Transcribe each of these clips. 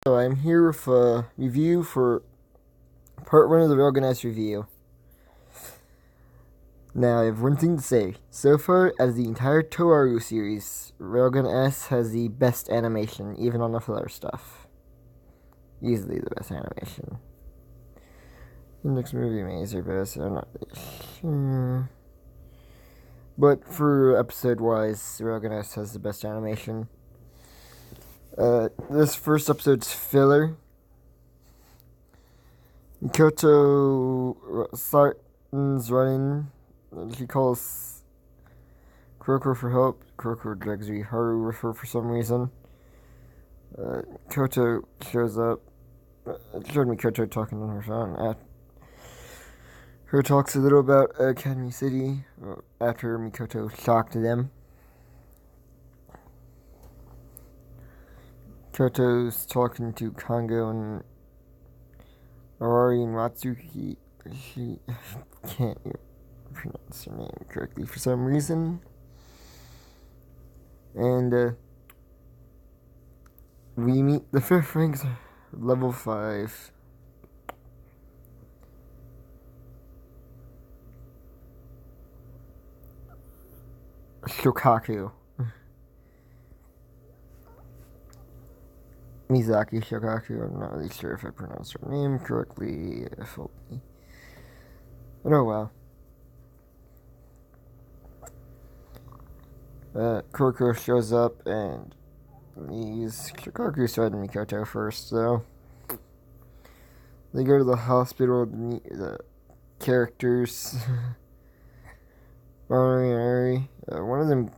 So I'm here with a review for part 1 of the Railgun S review. Now I have one thing to say. So far, as the entire Toaru series, Railgun S has the best animation, even on the filler stuff. Easily the best animation. The next movie may is their best, I'm not really sure. But for episode wise, Railgun S has the best animation. This first episode's filler. Mikoto starts running. She calls Kuroko for help. Kuroko drags Haru with her for some reason. Mikoto shows up. It showed Mikoto talking on her phone. Her talks a little about Academy City after Mikoto shocked them. Mikoto's talking to Kongo and Arari and Matsuki. She can't even pronounce her name correctly for some reason. And we meet the fifth ranks, level 5. Shokaku. Mizaki Shokaku. I'm not really sure if I pronounced her name correctly. But oh well. Kuroko shows up and he's Shokaku started Mikoto first, though. They go to the hospital to meet the characters. One of them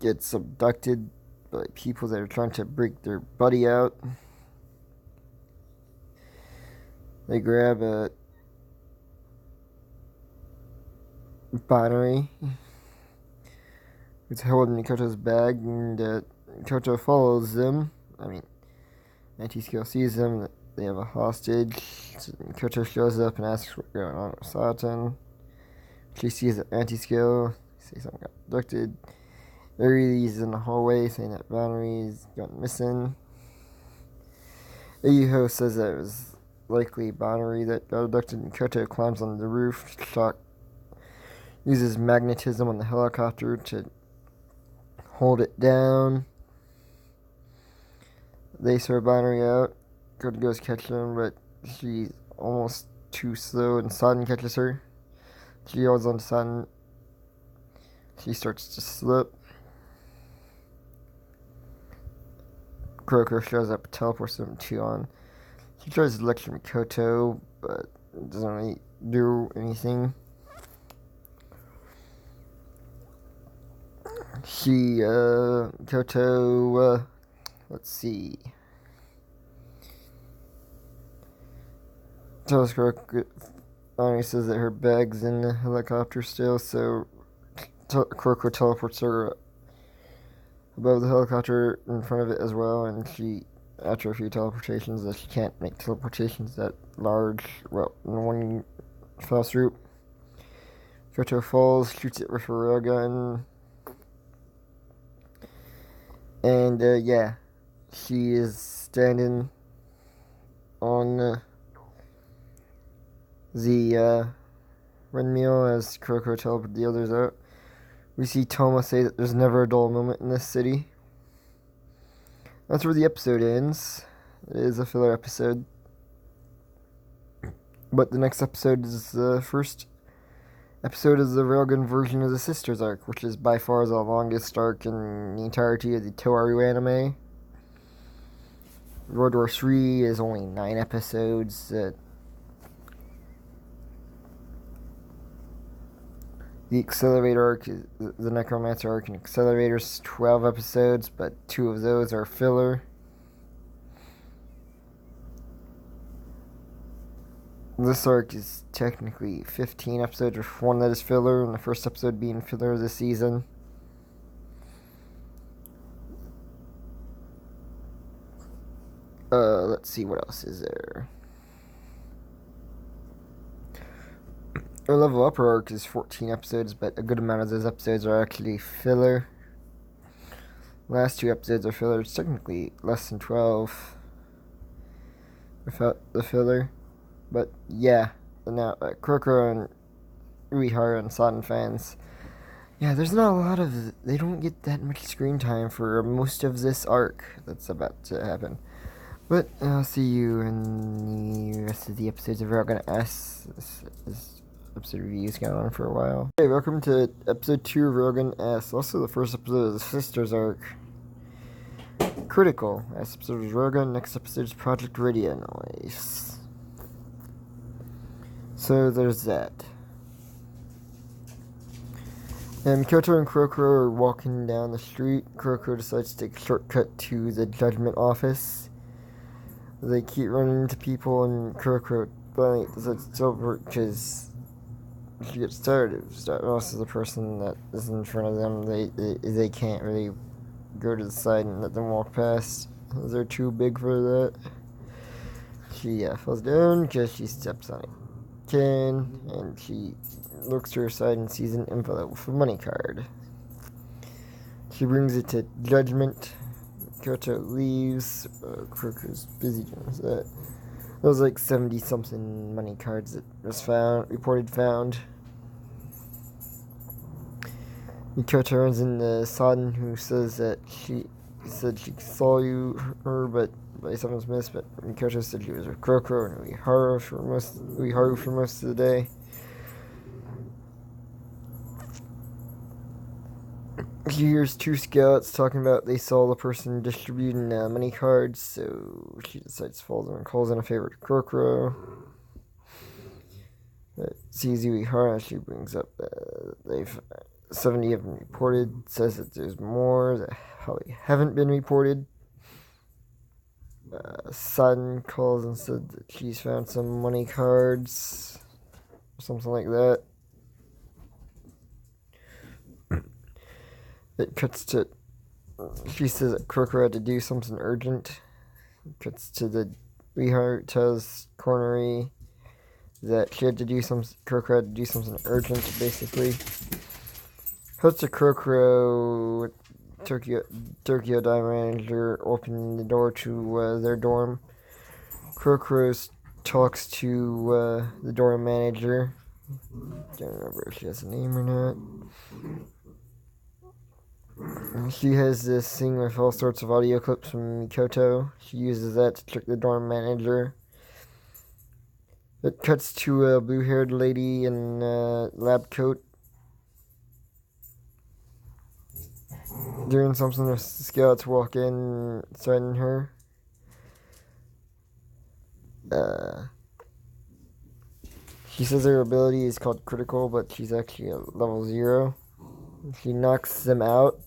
gets abducted by people that are trying to break their buddy out. They grab a battery. It's held in Mikoto's bag, and Mikoto follows them. Anti-Scale sees them. They have a hostage. So Mikoto shows up and asks what's going on with Satan. She sees that Anti-Scale. Say someone got abducted. Aries in the hallway saying that Battery's gone missing. Ayuho says that it was likely Battery that got abducted. Mikoto climbs on the roof. Shock uses magnetism on the helicopter to hold it down. They throw Battery out. Mikoto goes catch them, but she's almost too slow, and Satan catches her. She holds on to Satan. She starts to slip. Kuroko shows up, teleports them to on. She tries to lecture Mikoto, but it doesn't really do anything. Mikoto, let's see. Tells Kuroko, says that her bag's in the helicopter still, so Kuroko teleports her above the helicopter in front of it as well, and after a few teleportations, that she can't make teleportations that large, in one fell swoop. Mikoto falls, shoots it with her railgun, and she is standing on the windmill as Kuroko teleports the others out. We see Toma say that there's never a dull moment in this city. That's where the episode ends. It is a filler episode. But the next episode is the first episode of the Railgun version of the Sisters arc, which is by far the longest arc in the entirety of the Toaru anime. World War III is only 9 episodes. The Accelerator arc, the Necromancer arc, and Accelerator's 12 episodes, but 2 of those are filler. This arc is technically 15 episodes, with 1 that is filler, and the first episode being filler of the season. Let's see, what else is there? Our Level Up arc is 14 episodes, but a good amount of those episodes are actually filler. Last 2 episodes are filler. It's technically less than 12. without the filler. But yeah, now Kuroko and Uehara and Sodden fans. Yeah, there's not a lot of. They don't get that much screen time for most of this arc that's about to happen. But I'll see you in the rest of the episodes of Railgun S. This episode review's gone on for a while. Hey, welcome to episode 2 of Railgun S. Also the first episode of the Sisters arc. Critical. Last episode was Railgun, next episode is Project Radio Noise. So there's that. And Mikoto and Kuroko are walking down the street. Kuroko decides to take a shortcut to the judgment office. They keep running into people, and Kuroko finally decides to teleport because she gets tired of most of the person that is in front of them. They can't really go to the side and let them walk past. They're too big for that. She falls down because she steps on a can, and she looks to her side and sees an envelope with a money card. She brings it to Judgment. Kyoto leaves. Kuroko's busy doing that. There was like 70-something money cards that was reported found. Mikoto runs into Sodden, who says that she said she saw her, but by someone's missed. But Mikoto said she was with Kuroko and Uehara for most of the day. She hears 2 scouts talking about they saw the person distributing money cards, so she decides to follow them and calls in a favor to Kuroko. Sees Uehara, she brings up they've 70 of them reported, says that there's more that probably haven't been reported. Sudden calls and said that she's found some money cards, or something like that. It cuts to, she says that Kuroko had to do something urgent. It cuts to the Uehara tells Cornery that Kuroko had to do something urgent, basically. Cuts to Kuroko, Tokyo Dime manager, opening the door to their dorm. Kuroko talks to the dorm manager. Don't remember if she has a name or not. She has this thing with all sorts of audio clips from Mikoto. She uses that to trick the dorm manager. It cuts to a blue-haired lady in a lab coat doing something with the scouts walk in, threaten her. She says her ability is called critical, but she's actually a level 0. She knocks them out.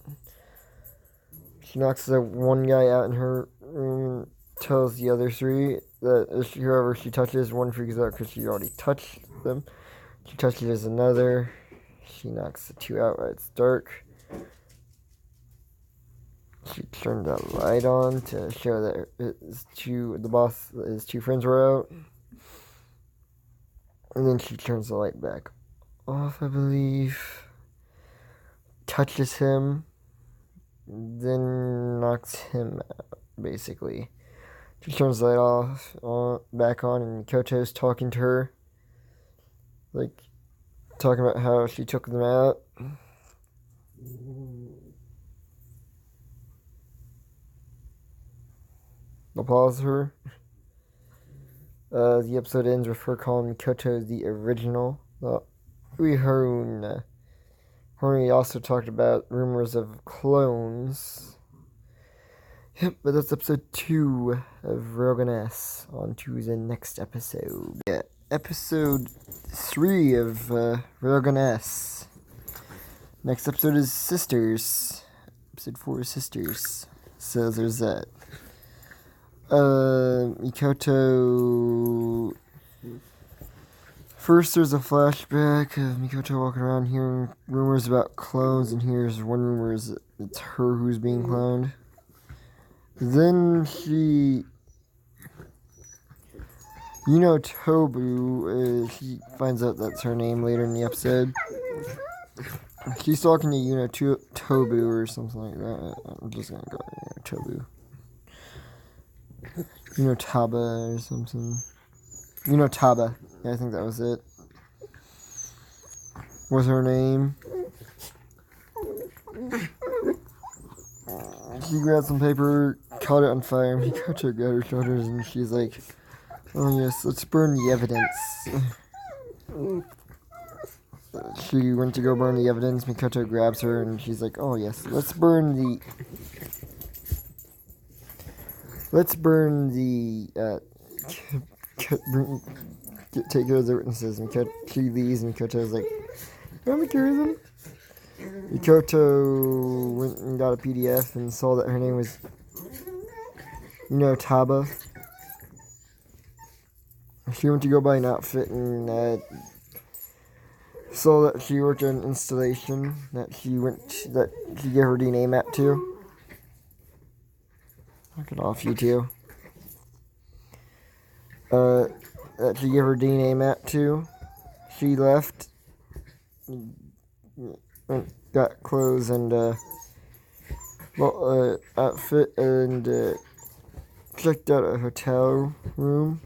She knocks the one guy out in her room and tells the other 3 that whoever she touches, one freaks out because she already touched them. She touches another. She knocks the 2 out while it's dark. She turned the light on to show that his 2 friends were out. And then she turns the light back off, I believe. Touches him, then knocks him out, basically. She turns the light back on, and Mikoto's talking to her. Like, talking about how she took them out. I'll pause her. The episode ends with her calling Mikoto the original. Uehara. Horny also talked about rumors of clones. Yep, but that's episode 2 of Railgun S. On to the next episode. Yeah, episode 3 of Railgun S. Next episode is Sisters. Episode 4 is Sisters. So there's that. Mikoto. First, there's a flashback of Mikoto walking around hearing rumors about clones, and here's one rumor is that it's her who's being cloned. Then she Tobu, she finds out that's her name later in the episode. She's talking to Tobu or something like that. I'm just gonna go Tobu. Taba or something. Taba. Yeah, I think that was it. Was her name. She grabbed some paper, caught it on fire, and Mikoto got her shoulders, and she's like, "Oh yes, let's burn the evidence." She went to go burn the evidence. Mikoto grabs her, and she's like, "Oh yes, let's burn the take care of the witnesses." She leaves, and Mikoto's like, "Let me carry them." Mikoto went and got a PDF and saw that her name was, Taba. She went to go buy an outfit and saw that she worked at an installation that she gave her DNA map to. Knock it off, you two. That she gave her DNA map to. She left, got clothes and outfit and checked out a hotel room.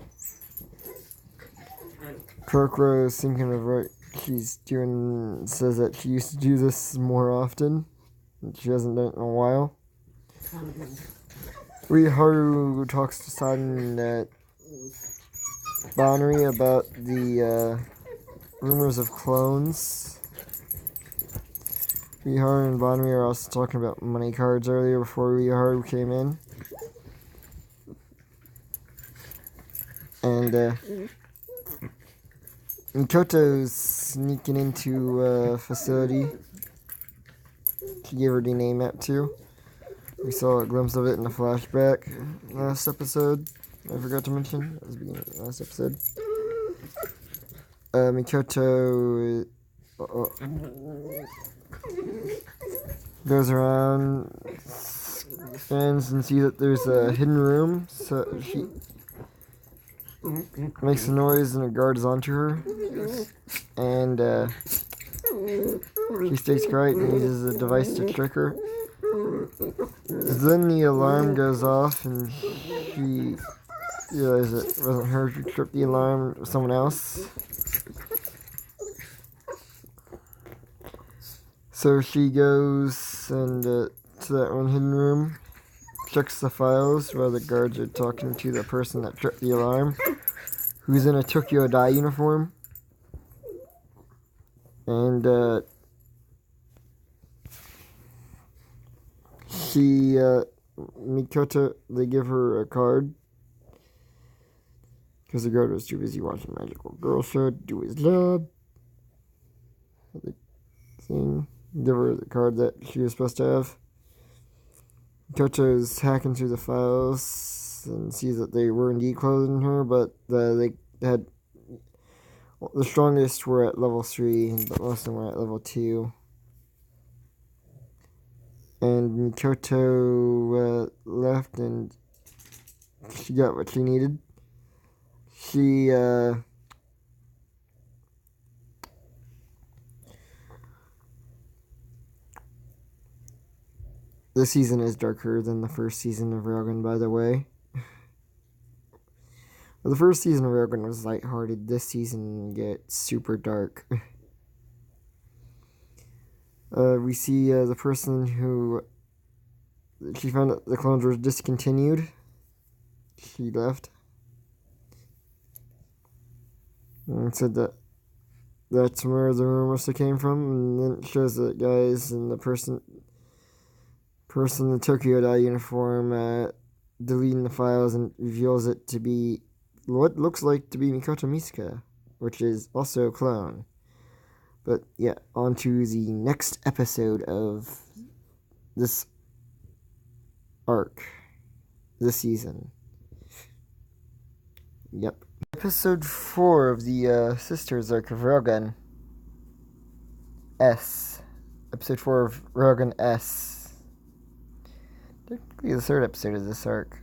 Kokoro is thinking of what she's doing, says that she used to do this more often, and she hasn't done it in a while. Riharu talks to San Bonnery about the rumors of clones. Riharu and Bonnery are also talking about money cards earlier before Riharu came in. And Mikoto's sneaking into a facility she gave her DNA map to. We saw a glimpse of it in a flashback last episode. I forgot to mention at the beginning of the last episode. Mikoto goes around, scans and sees that there's a hidden room. So she makes a noise and a guard is onto her. And she stays quiet and uses a device to trick her. Then the alarm goes off and she realizes it wasn't her who tripped the alarm, it was someone else. So she goes and to that one hidden room, checks the files while the guards are talking to the person that tripped the alarm, who's in a Tokyo Dai uniform. And Mikoto, they give her a card because the guard was too busy watching Magical Girl Show to do his job. The thing, give her the card that she was supposed to have. Mikoto's hacking through the files and sees that they were indeed clothing her, but they had the strongest were at level 3, but most of them were at level 2. And Mikoto left and she got what she needed. She this season is darker than the first season of Railgun, by the way. The first season of Railgun was lighthearted. This season gets super dark. We see the person who she found that the clones were discontinued. She left and said that that's where the rumor must have came from. And then it shows the guys and the person in the Tokyo Dai uniform deleting the files and reveals it to be what looks like to be Mikoto Misuka, which is also a clone. But yeah, on to the next episode of this arc, this season. Yep. Episode 4 of the Sisters arc of Railgun S. Episode 4 of Railgun S. Technically the third episode of this arc.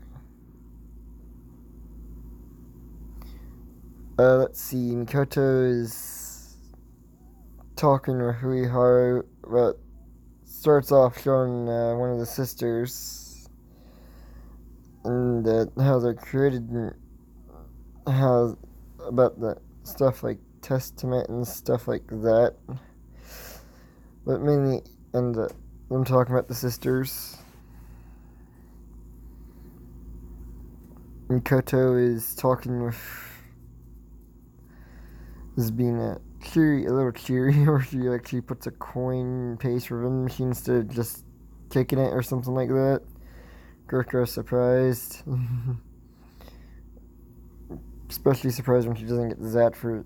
Let's see, Mikoto is talking with Riharu, but starts off showing one of the sisters and how they're created, and how about the stuff like Testament and stuff like that. But mainly, and them talking about the sisters. Mikoto is talking with, is being a little cheery, or she actually puts a coin paste for vending machine instead of just kicking it or something like that. Kuriko's surprised. Especially surprised when she doesn't get zapped for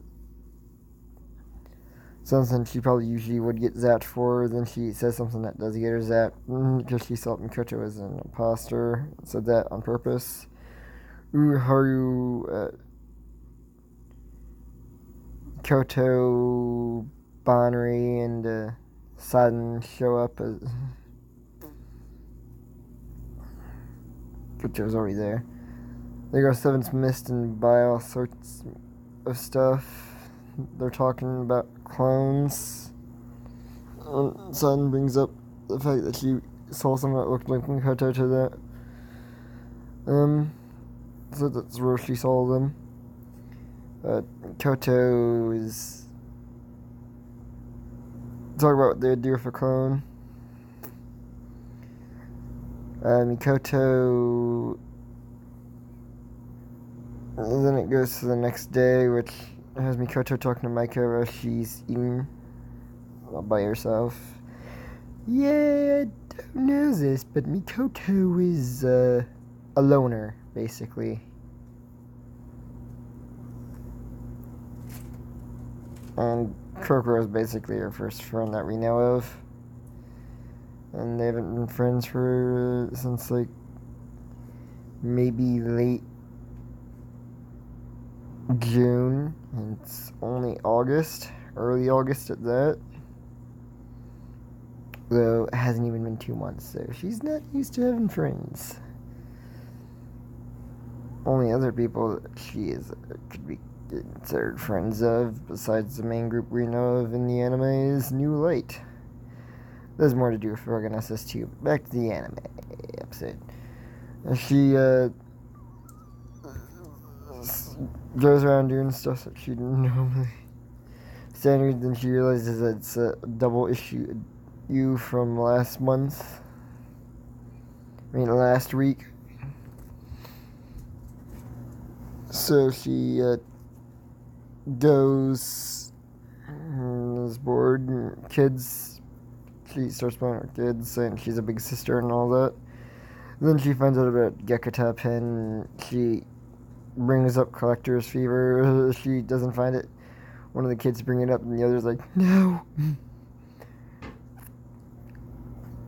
something she probably usually would get zapped for. Then she says something that does get her zapped because she thought Mikoto was an imposter. Said that on purpose. Haru, Koto, Bonri, and Sudden show up as Koto's already there. They go Seven's Mist and buy all sorts of stuff. They're talking about clones. Sudden brings up the fact that she saw someone that looked like Mikoto to that. So that's where she saw them. Koto is talking about what they would do with a clone. Mikoto. Then it goes to the next day, which has Mikoto talking to Maiko as she's eating by herself. Yeah, I don't know this, but Mikoto is a loner, basically. And Kokoro is basically her first friend that we know of. And they haven't been friends for since like maybe late June. And it's only August, early August at that. Though it hasn't even been 2 months, so she's not used to having friends. Only other people that she is could be considered friends of, besides the main group we know of in the anime, is New Light. There's more to do with Railgun SS2. Back to the anime episode. She goes around doing stuff that she didn't normally standard. Then she realizes that it's a double issue from last month. Last week. So she goes, is bored, and she starts playing with kids, saying she's a big sister and all that. And then she finds out about Gekata Pen, and she brings up Collector's Fever. She doesn't find it. One of the kids bring it up, and the other's like, no.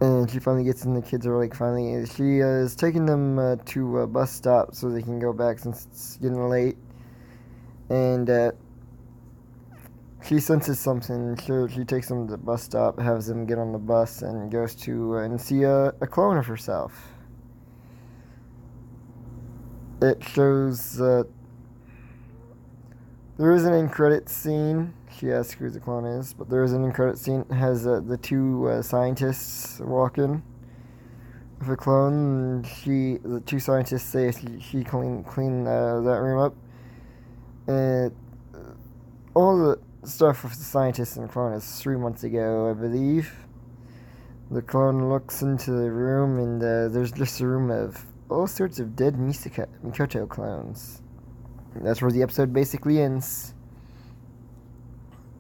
And she finally gets in, the kids are like, finally, she is taking them to a bus stop so they can go back since it's getting late. And she senses something, so she takes them to the bus stop, has them get on the bus, and goes to and see a clone of herself. It shows there is an end credit scene. She asks who the clone is, but there is an end credit scene. It has the two scientists walk in with a clone. The two scientists say she clean that room up. And all the stuff with the scientists and the clone is 3 months ago, I believe. The clone looks into the room, and there's just a room of all sorts of dead Mikoto clones. That's where the episode basically ends.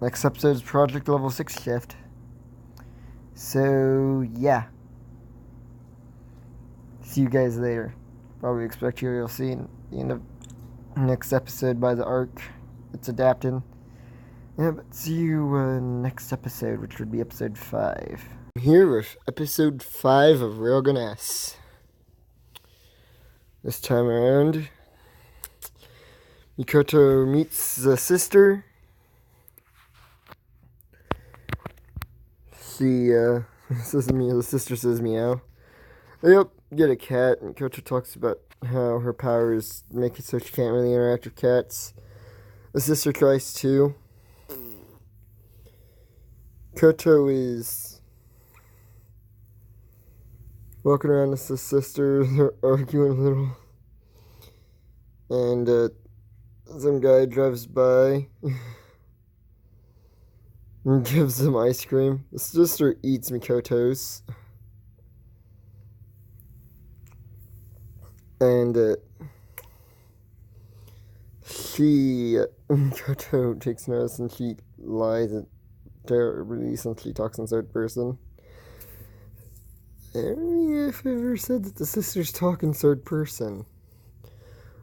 Next episode's Project Level 6 shift. So, yeah. See you guys later. Probably expect you'll see in the end of next episode by the arc it's adapting. Yeah, but see you next episode, which would be episode 5. I'm here with episode 5 of Railgun S. This time around, Mikoto meets the sister. She says to me, the sister says meow. Yep, get a cat. And Mikoto talks about how her powers make it so she can't really interact with cats. The sister tries to. Koto is walking around with his sister. They're arguing a little. And some guy drives by and gives him ice cream. The sister eats Mikoto's. And Mikoto takes notice and she lies terribly since she talks in third person. I don't know if I've ever said that the sisters talk in third person.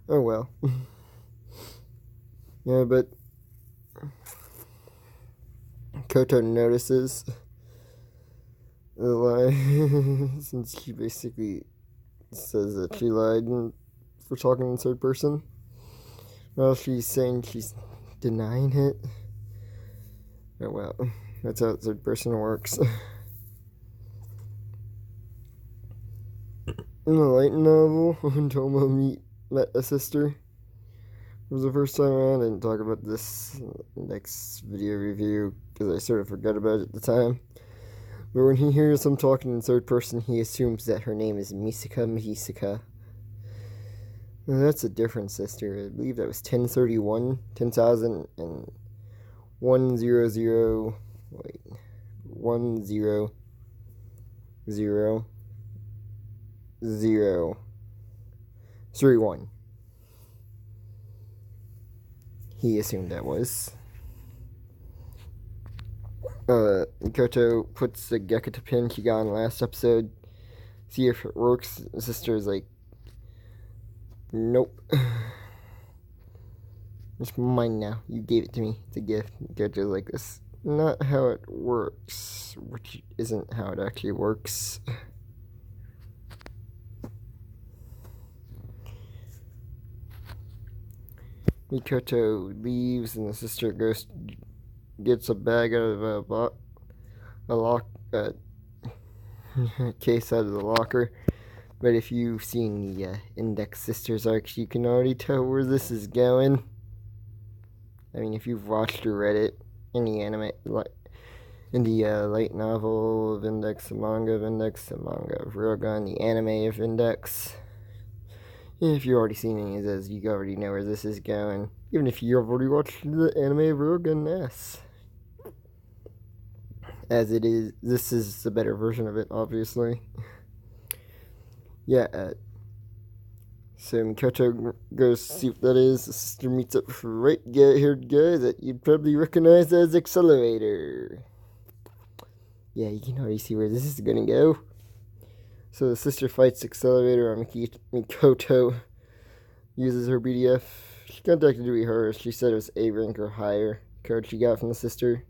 Oh well. Yeah, but Koto notices the lie since she basically says that she lied for talking in third person. Well, she's saying she's denying it. Oh well, that's how third person works. In the light novel, when Tomo met a sister, it was the first time around. I didn't talk about this next video review because I sort of forgot about it at the time. But when he hears them talking in third person, he assumes that her name is Misaka Mihisaka. Now, that's a different sister. I believe that was 10,000 and 100. Wait, 100. 031. He assumed that was. Koto puts the Gekata pin he got in last episode. See if it works. The sister is like, nope. It's mine now. You gave it to me. It's a gift. Koto's like, this not how it works. Which isn't how it actually works. Mikoto leaves and the sister gets a bag out of a case out of the locker. But if you've seen the Index Sisters arc, you can already tell where this is going. I mean, if you've watched or read it in the anime, in the light novel of Index, the manga of Railgun, the anime of Index. If you've already seen any of those, you already know where this is going. Even if you've already watched the anime of Railgun S. As it is, this is the better version of it, obviously. Yeah, so Mikoto goes to see what that is. The sister meets up with a right-haired guy that you'd probably recognize as Accelerator. Yeah, you can already see where this is gonna go. So the sister fights Accelerator on Mikoto, uses her BDF. She contacted her. She said it was A rank or higher code she got from the sister.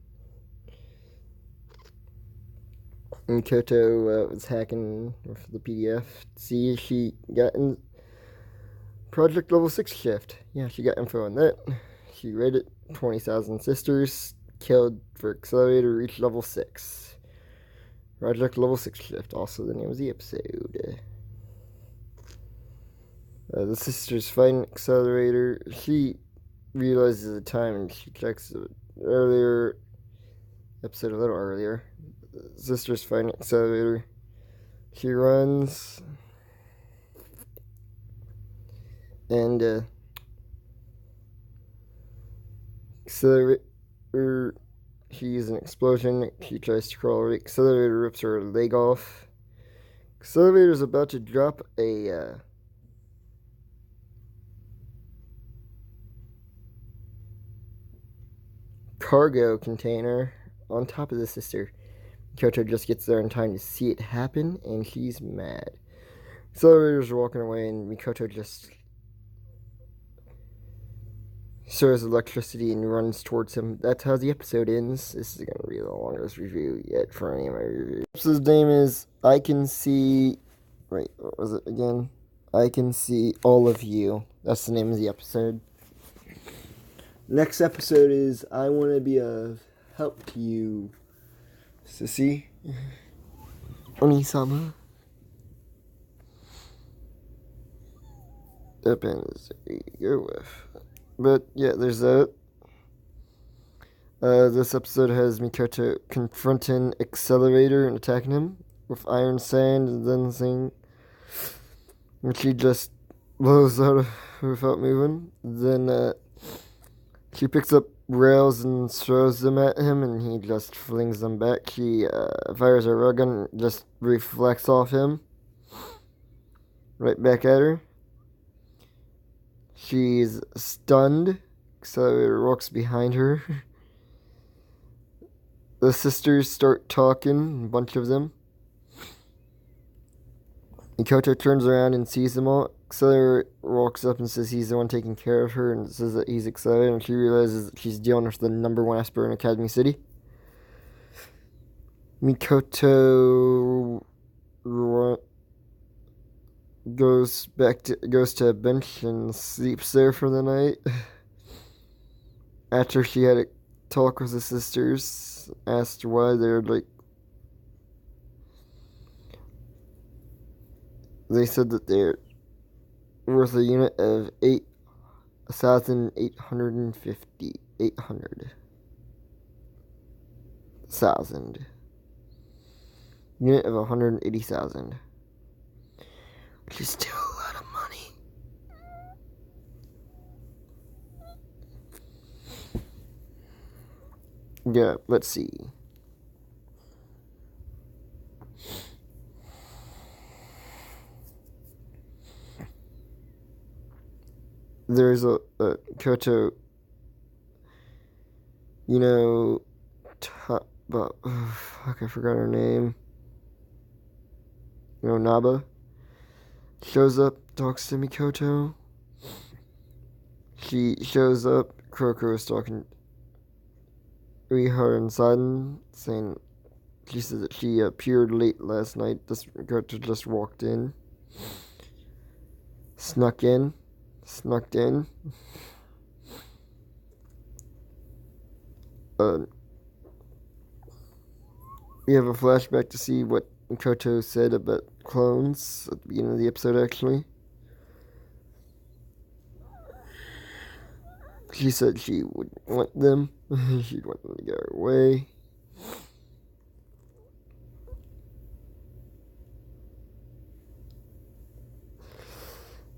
And Mikoto was hacking with the PDF to see if she got in Project Level 6 shift. Yeah, she got info on that. She read it. 20,000 sisters killed for Accelerator, reached level 6. Project Level 6 shift, also the name of the episode. The sisters fighting Accelerator. She realizes the time and she checks the earlier episode a little earlier. The sisters fighting Accelerator. She runs. And Accelerator, she uses an explosion. She tries to crawl away. Accelerator rips her leg off. Accelerator's about to drop a cargo container on top of the sister. Kyoto just gets there in time to see it happen, and she's mad. Accelerator's walking away, and Mikoto just throws electricity and runs towards him. That's how the episode ends. This is going to be the longest review yet for any of my reviews. The episode's name is I Can See... Wait, what was it again? I Can See All of You. That's the name of the episode. Next episode is I Want to Be of Help to You, Sissy. Oni-sama. Depends who you go with. But yeah, there's that. This episode has Mikoto confronting Accelerator and attacking him with iron sand and then saying, and she just blows out of without moving. Then she picks up rails and throws them at him, and he just flings them back. She fires a railgun and just reflects off him, right back at her. She's stunned. Accelerator walks behind her. The sisters start talking, a bunch of them. Mikoto turns around and sees them all. Accelerator walks up and says he's the one taking care of her and says that he's excited, and she realizes that she's dealing with the #1 esper in Academy City. Mikoto goes to a bench and sleeps there for the night. After she had a talk with the sisters, asked why they're like. They said that they're worth a unit of 8,850. 800,000. Unit of 180,000. Which is still a lot of money. Yeah, let's see. There's a Kyoto, fuck, I forgot her name. Naba shows up, talks to Mikoto. She shows up. Kuroko is talking to her inside, saying she says that she appeared late last night. This Mikoto just walked in, snuck in. We have a flashback to see what Mikoto said about clones at the beginning of the episode, actually. She said she wouldn't want them. She'd want them to go away.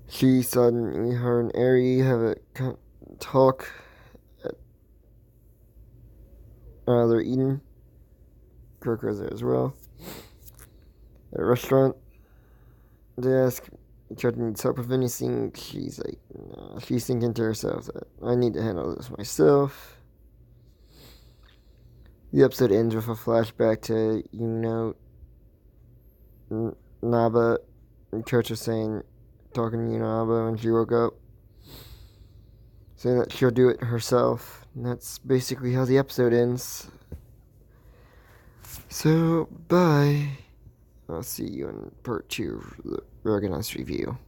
She saw her and Eri have a talk. They're eating. Kuroko's there as well. At a restaurant. They ask each other needs help with anything. She's like, no. She's thinking to herself that I need to handle this myself. The episode ends with a flashback to, Naba and Kocho talking to Naba when she woke up, saying that she'll do it herself. And that's basically how the episode ends. So, bye. I'll see you in part 2 of the Railgun review.